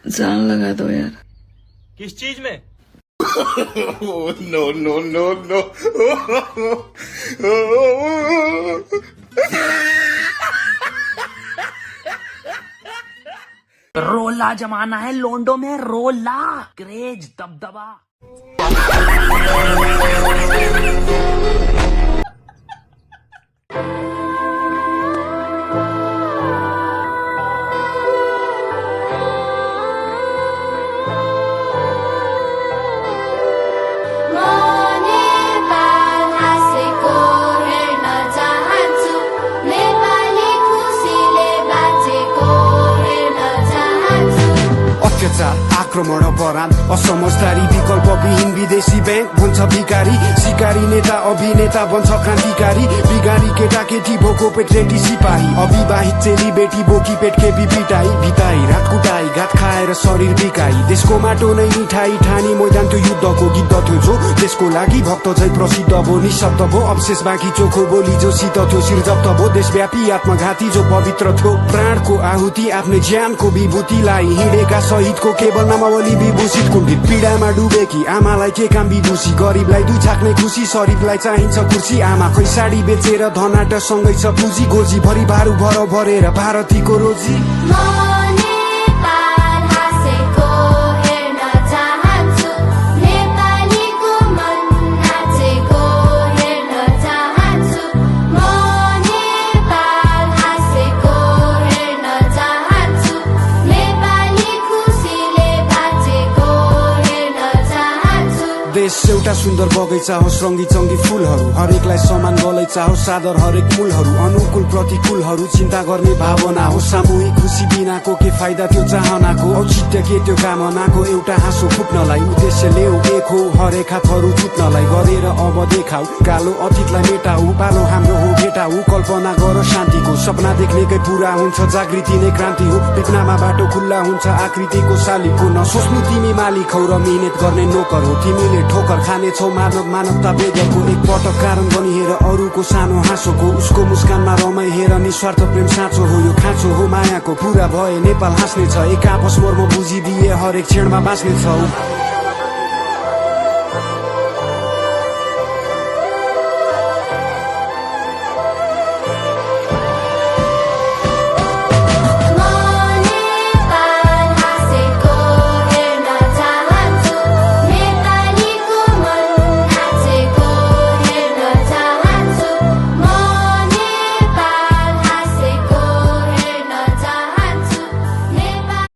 जान लगा दो यार। किस चीज में? No no no no. रोला जमाना है लोंडो में, रोला क्रेज दबदबा। अत्याचार आक्रमण अपराध असमझदारी विकल्पविहीन विदेशी बैंक बन्छ भिकारी शिकारी नेता अभिनेता बन्छ क्रान्तिकारी बिगारी केटा केटी भोको पेट रेटी सिपाही अविवाहित चेली बेटी बोकी पेट केपी पिटाई भिताई रात कुटाई घात खाएर शरीर बिकाई देशको माटो नै मिठाई ठानी मैदान त्यो युद्धको गीत थियो जो देशको लागि भक्त झै प्रसिद्ध भो निशब्द भो अवशेष बाँकी चोखो बोली जो शीत थियो शिर जप्त भो देशव्यापी आत्मघाती जो पवित्र थियो प्राणको आहुति आफ्नो ज्यानको विभूतिलाई हिँडेका शहीदको केवल नामावली विभूषित कुण्ठित पीडामा डुबेकी आमालाई के काम विदुषी गरीबलाई दुई छाक्ने खुसी शरीफलाई चाहिन्छ कुर्सी आमा खै साडी बेचेर धनाट सँगै छ पुँजी गोजी भरि भारू भर भरेर भारतीको रोजी देश एउटा सुन्दर बगैँचा होस् रङ्गी चङ्गी फुलहरू हरेकलाई समान गलैचा होस् सादर हरेक मूलहरू अनुकूल प्रतिकूलहरू चिन्ता गर्ने भावना हो सामूहिक खुसी बिनाको के फाइदा त्यो चाहनाको औचित्य के त्यो कामनाको एउटा हाँसो फुट्नलाई उद्देश्य ल्याऊ एक हो हरेक हातहरू जुत्नलाई गरेर अब देखाऊ कालो अतीतलाई मेटाऊ पालो हाम्रो हो भेटाऊ कल्पना गर शान्तिको सपना देख्नेकै पूरा हुन्छ जागृति नै क्रान्ति हो विपनामा बाटो खुल्ला हुन्छ आकृतिको शालिको नसोच्नु तिमी मालिक हौ र मिहिनेत गर्ने नोकर हो तिमीले ठोकर खानेछौ मानवता वेदको एक पटक कारण बनी हेर अरूको सानो हाँसोको उसको मुस्कानमा रमाइ हेर निस्वार्थ प्रेम साँचो हो यो खाँचो हो मायाको पूरा भए नेपाल हाँस्ने छ एक आपस मर्म बुझिदिए हरेक क्षणमा बाँच्ने छौ।